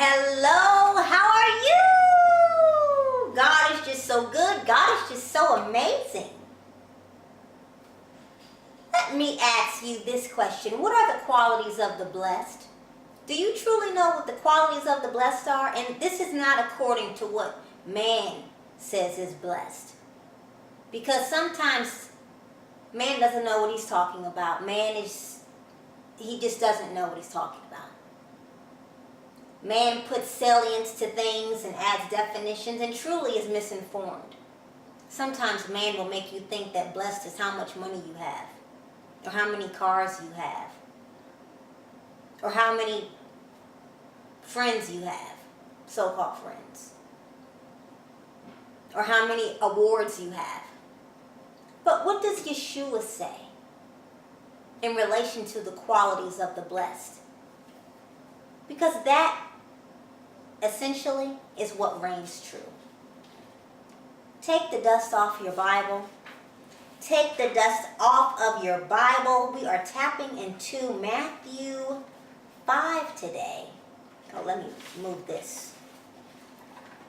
Hello, how are you? God is just so good. God is just so amazing. Let me ask you this question. What are the qualities of the blessed? Do you truly know what the qualities of the blessed are? And this is not according to what man says is blessed. Because sometimes man doesn't know what he's talking about. He just doesn't know what he's talking about. Man puts salience to things and adds definitions and truly is misinformed. Sometimes man will make you think that blessed is how much money you have, or how many cars you have, or how many friends you have, so-called friends, or how many awards you have. But what does Yeshua say in relation to the qualities of the blessed? Because that essentially is what reigns true. Take the dust off your Bible. Take the dust off of your Bible. We are tapping into Matthew 5 today. Oh, let me move this.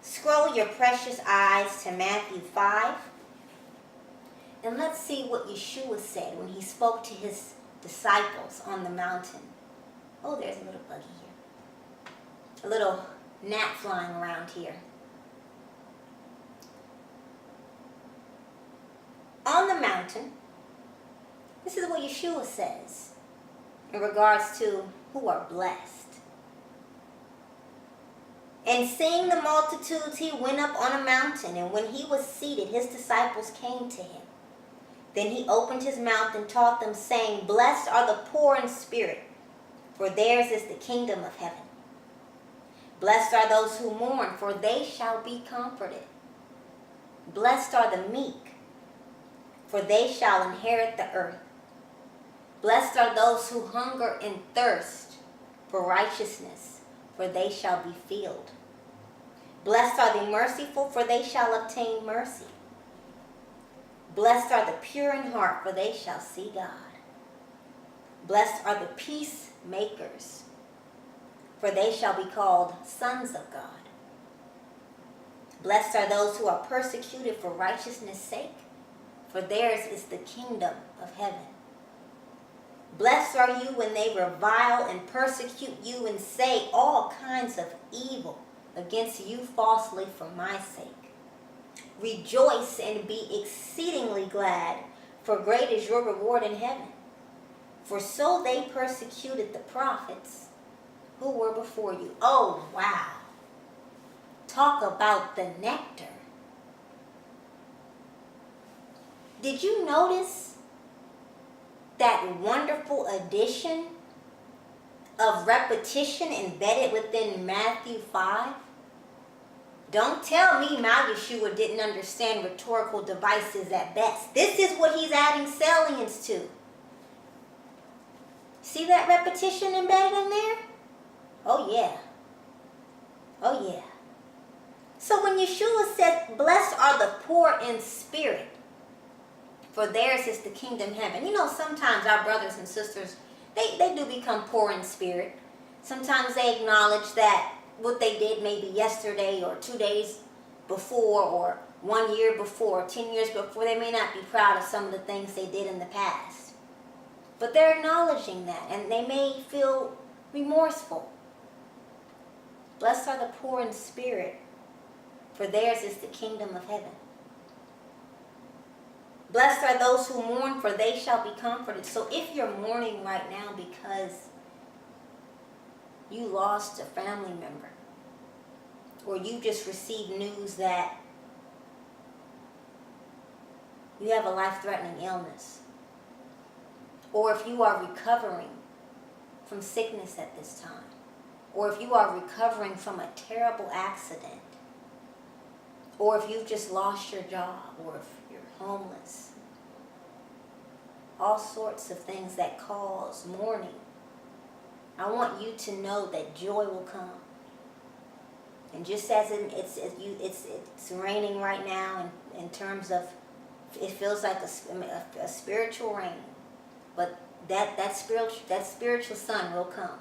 Scroll your precious eyes to Matthew 5. And let's see what Yeshua said when he spoke to his disciples on the mountain. Oh, there's a little buggy here. A little gnat flying around here. On the mountain, this is what Yeshua says in regards to who are blessed. And seeing the multitudes, he went up on a mountain, and when he was seated, his disciples came to him. Then he opened his mouth and taught them, saying, Blessed are the poor in spirit, for theirs is the kingdom of heaven. Blessed are those who mourn, for they shall be comforted. Blessed are the meek, for they shall inherit the earth. Blessed are those who hunger and thirst for righteousness, for they shall be filled. Blessed are the merciful, for they shall obtain mercy. Blessed are the pure in heart, for they shall see God. Blessed are the peacemakers, for they shall be called sons of God. Blessed are those who are persecuted for righteousness' sake, for theirs is the kingdom of heaven. Blessed are you when they revile and persecute you and say all kinds of evil against you falsely for my sake. Rejoice and be exceedingly glad, for great is your reward in heaven. For so they persecuted the prophets who were before you. Oh, wow. Talk about the nectar. Did you notice that wonderful addition of repetition embedded within Matthew 5? Don't tell me my Yeshua didn't understand rhetorical devices at best. This is what he's adding salience to. See that repetition embedded in there? Oh yeah. Oh yeah. So when Yeshua said, Blessed are the poor in spirit, for theirs is the kingdom of heaven. You know, sometimes our brothers and sisters, they do become poor in spirit. Sometimes they acknowledge that what they did maybe yesterday or 2 days before or 1 year before, 10 years before, they may not be proud of some of the things they did in the past. But they're acknowledging that, and they may feel remorseful. Blessed are the poor in spirit, for theirs is the kingdom of heaven. Blessed are those who mourn, for they shall be comforted. So if you're mourning right now because you lost a family member, or you just received news that you have a life-threatening illness, or if you are recovering from sickness at this time, or if you are recovering from a terrible accident, or if you've just lost your job, or if you're homeless, all sorts of things that cause mourning, I want you to know that joy will come. And just as it's raining right now in terms of, it feels like a spiritual rain, but that spiritual sun will come.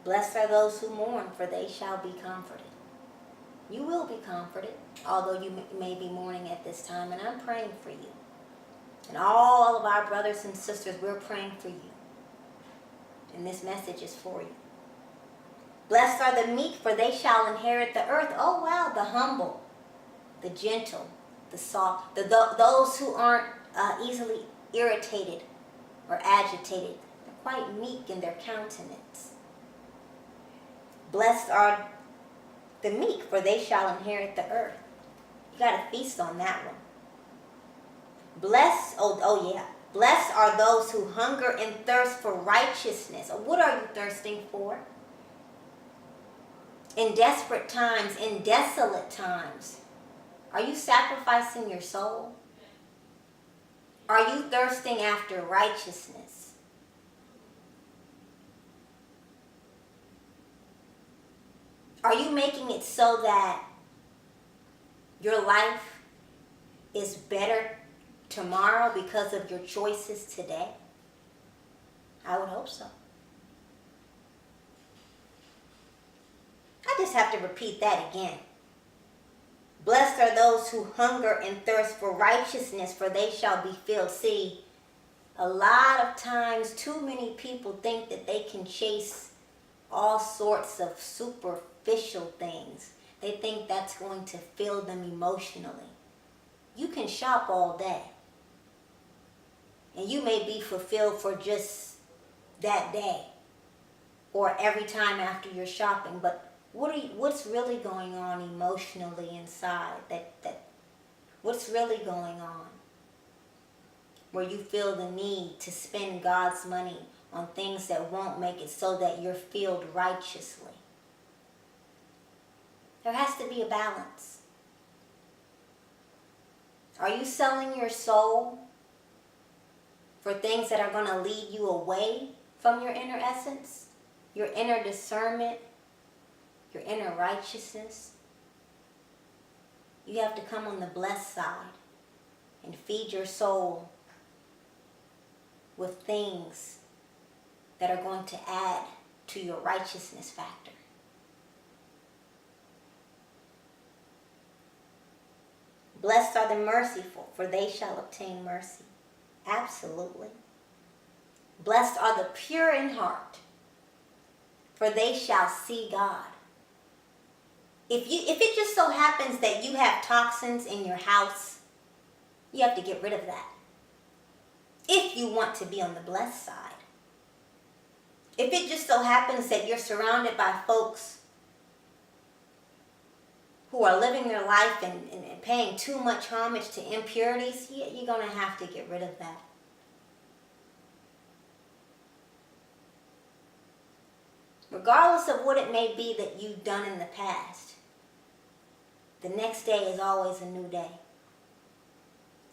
Blessed are those who mourn, for they shall be comforted. You will be comforted, although you may be mourning at this time, and I'm praying for you. And all of our brothers and sisters, we're praying for you. And this message is for you. Blessed are the meek, for they shall inherit the earth. Oh wow, the humble, the gentle, the soft, those who aren't easily irritated or agitated. They're quite meek in their countenance. Blessed are the meek, for they shall inherit the earth. You got to feast on that one. Blessed are those who hunger and thirst for righteousness. What are you thirsting for? In desperate times, in desolate times, are you sacrificing your soul? Are you thirsting after righteousness? Are you making it so that your life is better tomorrow because of your choices today? I would hope so. I just have to repeat that again. Blessed are those who hunger and thirst for righteousness, for they shall be filled. See, a lot of times too many people think that they can chase all sorts of superficial things. They think that's going to fill them emotionally. You can shop all day, and you may be fulfilled for just that day or every time after you're shopping, but what's really going on emotionally inside? What's really going on where you feel the need to spend God's money on things that won't make it so that you're filled righteously? There has to be a balance. Are you selling your soul for things that are going to lead you away from your inner essence, your inner discernment, your inner righteousness? You have to come on the blessed side and feed your soul with things that are going to add to your righteousness factor. Blessed are the merciful, for they shall obtain mercy. Absolutely. Blessed are the pure in heart, for they shall see God. If it just so happens that you have toxins in your house, you have to get rid of that. If you want to be on the blessed side. If it just so happens that you're surrounded by folks who are living their life and paying too much homage to impurities, you're going to have to get rid of that. Regardless of what it may be that you've done in the past, the next day is always a new day.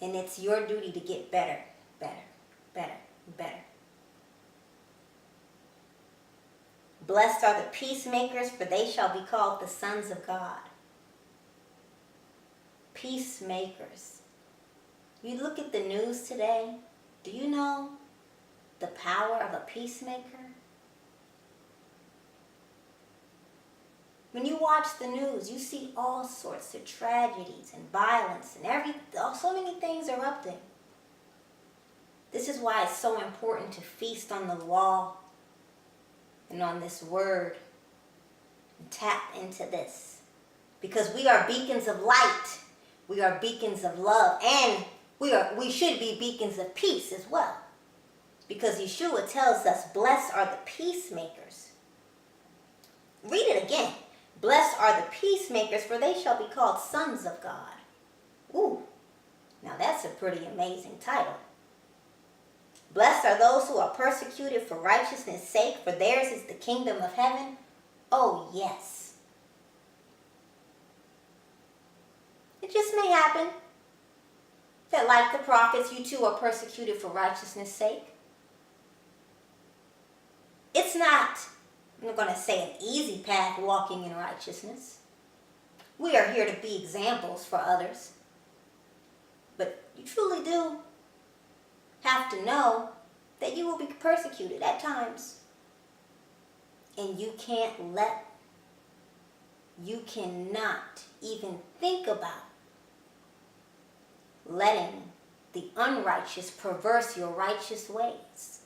And it's your duty to get better, better, better, better. Blessed are the peacemakers, for they shall be called the sons of God. Peacemakers. You look at the news today, do you know the power of a peacemaker? When you watch the news, you see all sorts of tragedies and violence and so many things are up there. This is why it's so important to feast on the law and on this word and tap into this. Because we are beacons of light. We are beacons of love. And we should be beacons of peace as well. Because Yeshua tells us, blessed are the peacemakers. Read it again. Blessed are the peacemakers, for they shall be called sons of God. Ooh, now that's a pretty amazing title. Blessed are those who are persecuted for righteousness' sake, for theirs is the kingdom of heaven. Oh, yes. It just may happen that, like the prophets, you too are persecuted for righteousness' sake. It's not, I'm not going to say an easy path walking in righteousness. We are here to be examples for others. But you truly do have to know that you will be persecuted at times. And you cannot even think about letting the unrighteous perverse your righteous ways.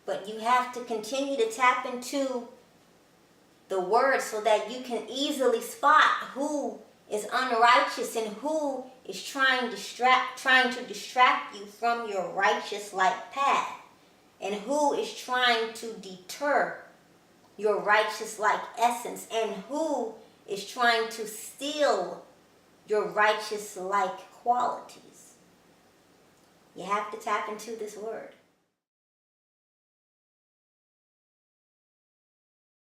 But you have to continue to tap into the word so that you can easily spot who is unrighteous and who is trying to distract you from your righteous-like path, and who is trying to deter your righteous-like essence, and who is trying to steal your righteous-like qualities. You have to tap into this word.